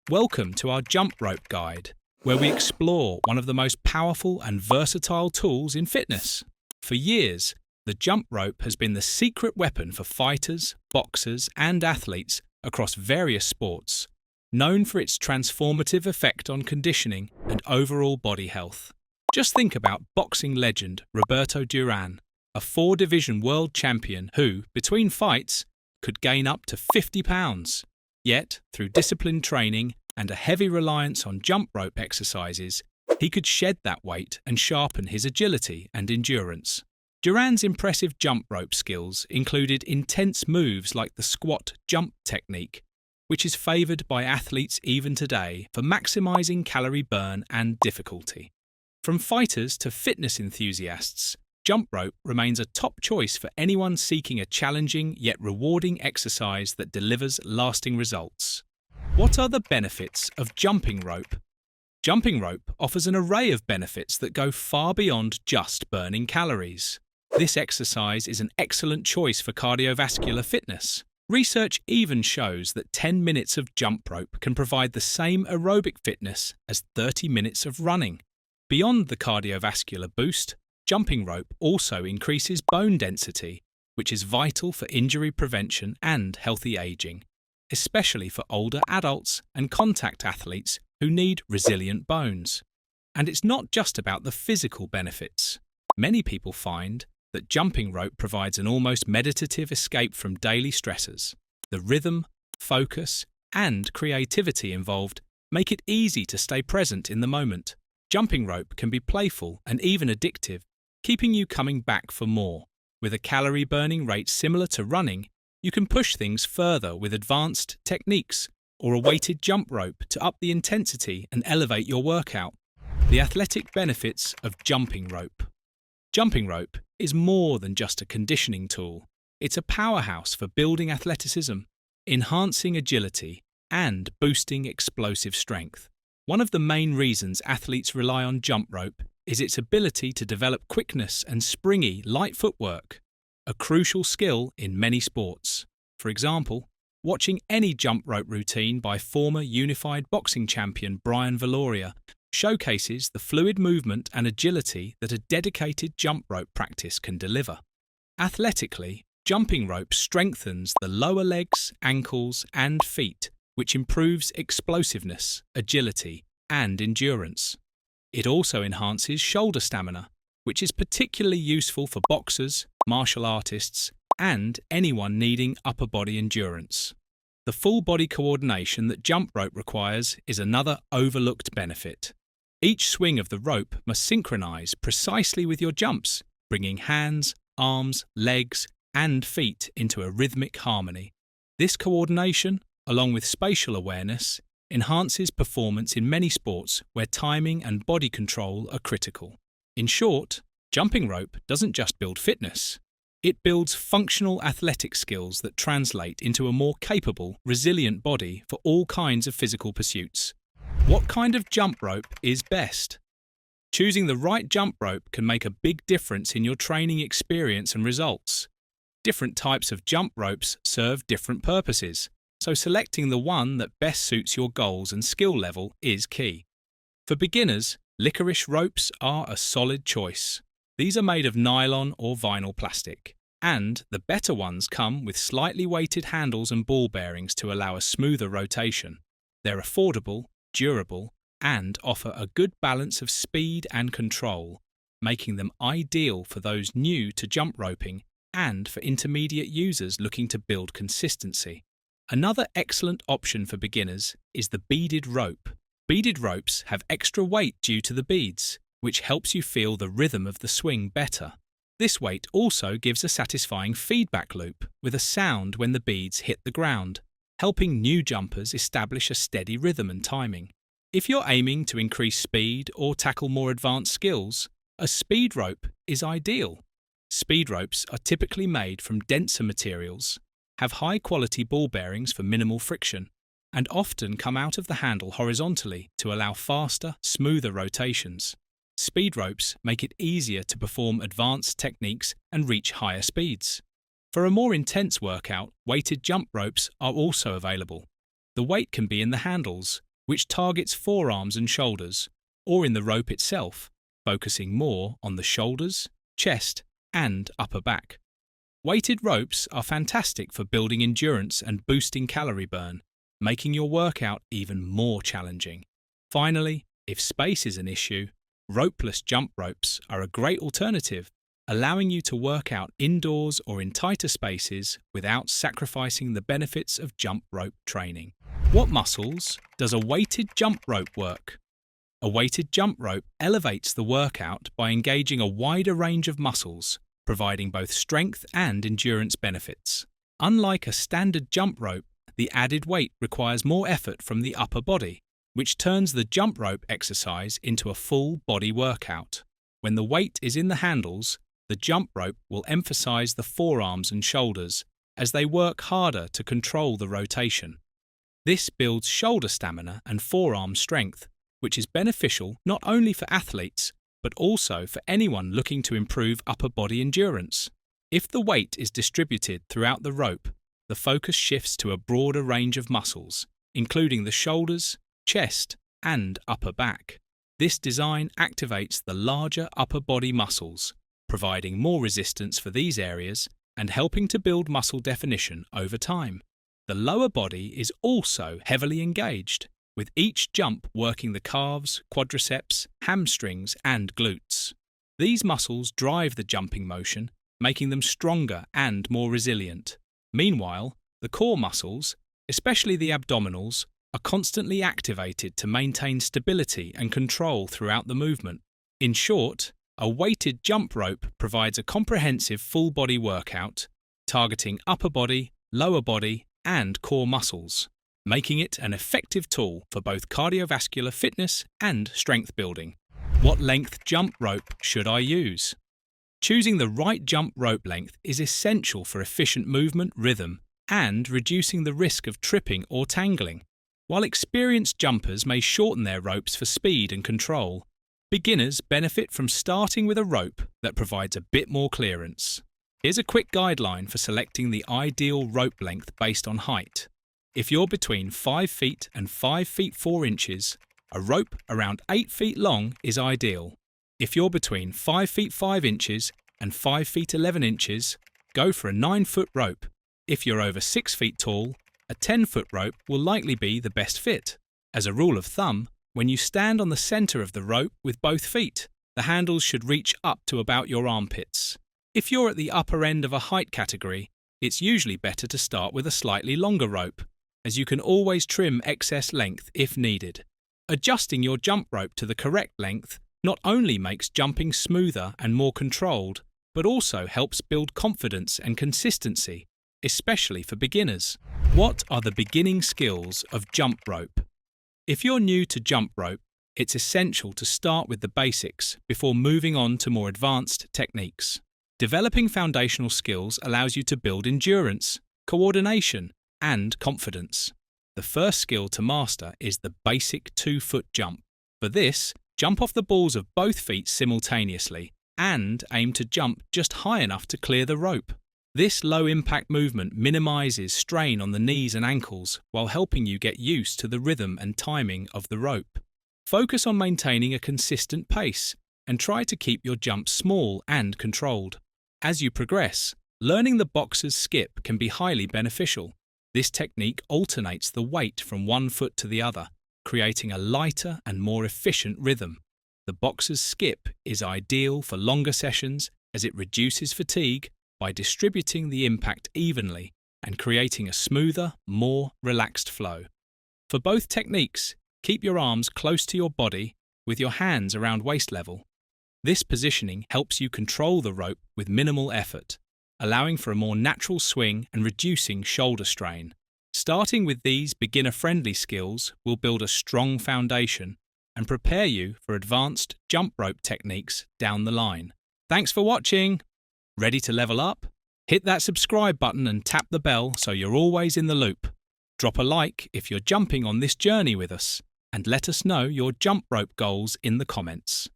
Welcome to our jump rope guide, where we explore one of the most powerful and versatile tools in fitness. For years, the jump rope has been the secret weapon for fighters, boxers, and athletes across various sports, known for its transformative effect on conditioning and overall body health. Just think about boxing legend Roberto Duran, a four-division world champion who, between fights, could gain up to 50 pounds. Yet, through disciplined training and a heavy reliance on jump rope exercises, he could shed that weight and sharpen his agility and endurance. Duran's impressive jump rope skills included intense moves like the squat jump technique, which is favoured by athletes even today for maximising calorie burn and difficulty. From fighters to fitness enthusiasts, jump rope remains a top choice for anyone seeking a challenging yet rewarding exercise that delivers lasting results. What are the benefits of jumping rope? Jumping rope offers an array of benefits that go far beyond just burning calories. This exercise is an excellent choice for cardiovascular fitness. Research even shows that 10 minutes of jump rope can provide the same aerobic fitness as 30 minutes of running. Beyond the cardiovascular boost, jumping rope also increases bone density, which is vital for injury prevention and healthy aging, especially for older adults and contact athletes who need resilient bones. And it's not just about the physical benefits. Many people find that jumping rope provides an almost meditative escape from daily stressors. The rhythm, focus, and creativity involved make it easy to stay present in the moment. Jumping rope can be playful and even addictive, keeping you coming back for more. With a calorie burning rate similar to running, you can push things further with advanced techniques or a weighted jump rope to up the intensity and elevate your workout. The athletic benefits of jumping rope. Jumping rope is more than just a conditioning tool. It's a powerhouse for building athleticism, enhancing agility, and boosting explosive strength. One of the main reasons athletes rely on jump rope is its ability to develop quickness and springy, light footwork, a crucial skill in many sports. For example, watching any jump rope routine by former unified boxing champion Brian Valoria showcases the fluid movement and agility that a dedicated jump rope practice can deliver. Athletically, jumping rope strengthens the lower legs, ankles, and feet, which improves explosiveness, agility, and endurance. It also enhances shoulder stamina, which is particularly useful for boxers, martial artists, and anyone needing upper body endurance. The full body coordination that jump rope requires is another overlooked benefit. Each swing of the rope must synchronize precisely with your jumps, bringing hands, arms, legs, and feet into a rhythmic harmony. This coordination, along with spatial awareness, enhances performance in many sports where timing and body control are critical. In short, jumping rope doesn't just build fitness. It builds functional athletic skills that translate into a more capable, resilient body for all kinds of physical pursuits. What kind of jump rope is best? Choosing the right jump rope can make a big difference in your training experience and results. Different types of jump ropes serve different purposes, so selecting the one that best suits your goals and skill level is key. For beginners, licorice ropes are a solid choice. These are made of nylon or vinyl plastic, and the better ones come with slightly weighted handles and ball bearings to allow a smoother rotation. They're affordable, durable, and offer a good balance of speed and control, making them ideal for those new to jump roping and for intermediate users looking to build consistency. Another excellent option for beginners is the beaded rope. Beaded ropes have extra weight due to the beads, which helps you feel the rhythm of the swing better. This weight also gives a satisfying feedback loop with a sound when the beads hit the ground, helping new jumpers establish a steady rhythm and timing. If you're aiming to increase speed or tackle more advanced skills, a speed rope is ideal. Speed ropes are typically made from denser materials, have high-quality ball bearings for minimal friction, and often come out of the handle horizontally to allow faster, smoother rotations. Speed ropes make it easier to perform advanced techniques and reach higher speeds. For a more intense workout, weighted jump ropes are also available. The weight can be in the handles, which targets forearms and shoulders, or in the rope itself, focusing more on the shoulders, chest, and upper back. Weighted ropes are fantastic for building endurance and boosting calorie burn, making your workout even more challenging. Finally, if space is an issue, ropeless jump ropes are a great alternative, allowing you to work out indoors or in tighter spaces without sacrificing the benefits of jump rope training. What muscles does a weighted jump rope work? A weighted jump rope elevates the workout by engaging a wider range of muscles, providing both strength and endurance benefits. Unlike a standard jump rope, the added weight requires more effort from the upper body, which turns the jump rope exercise into a full body workout. When the weight is in the handles, the jump rope will emphasize the forearms and shoulders as they work harder to control the rotation. This builds shoulder stamina and forearm strength, which is beneficial not only for athletes, but also for anyone looking to improve upper body endurance. If the weight is distributed throughout the rope, the focus shifts to a broader range of muscles, including the shoulders, chest, and upper back. This design activates the larger upper body muscles, providing more resistance for these areas and helping to build muscle definition over time. The lower body is also heavily engaged, with each jump working the calves, quadriceps, hamstrings, and glutes. These muscles drive the jumping motion, making them stronger and more resilient. Meanwhile, the core muscles, especially the abdominals, are constantly activated to maintain stability and control throughout the movement. In short, a weighted jump rope provides a comprehensive full-body workout, targeting upper body, lower body, and core muscles, making it an effective tool for both cardiovascular fitness and strength building. What length jump rope should I use? Choosing the right jump rope length is essential for efficient movement rhythm and reducing the risk of tripping or tangling. While experienced jumpers may shorten their ropes for speed and control, beginners benefit from starting with a rope that provides a bit more clearance. Here's a quick guideline for selecting the ideal rope length based on height. If you're between 5 feet and 5 feet 4 inches, a rope around 8 feet long is ideal. If you're between 5 feet 5 inches and 5 feet 11 inches, go for a 9-foot rope. If you're over 6 feet tall, a 10-foot rope will likely be the best fit. As a rule of thumb, when you stand on the center of the rope with both feet, the handles should reach up to about your armpits. If you're at the upper end of a height category, it's usually better to start with a slightly longer rope, as you can always trim excess length if needed. Adjusting your jump rope to the correct length not only makes jumping smoother and more controlled, but also helps build confidence and consistency, especially for beginners. What are the beginning skills of jump rope? If you're new to jump rope, it's essential to start with the basics before moving on to more advanced techniques. Developing foundational skills allows you to build endurance, coordination, and confidence. The first skill to master is the basic 2-foot jump. For this, jump off the balls of both feet simultaneously and aim to jump just high enough to clear the rope. This low-impact movement minimizes strain on the knees and ankles while helping you get used to the rhythm and timing of the rope. Focus on maintaining a consistent pace and try to keep your jumps small and controlled. As you progress, learning the boxer's skip can be highly beneficial. This technique alternates the weight from one foot to the other, creating a lighter and more efficient rhythm. The boxer's skip is ideal for longer sessions as it reduces fatigue by distributing the impact evenly and creating a smoother, more relaxed flow. For both techniques, keep your arms close to your body with your hands around waist level. This positioning helps you control the rope with minimal effort, allowing for a more natural swing and reducing shoulder strain. Starting with these beginner-friendly skills will build a strong foundation and prepare you for advanced jump rope techniques down the line. Thanks for watching! Ready to level up? Hit that subscribe button and tap the bell so you're always in the loop. Drop a like if you're jumping on this journey with us, and let us know your jump rope goals in the comments.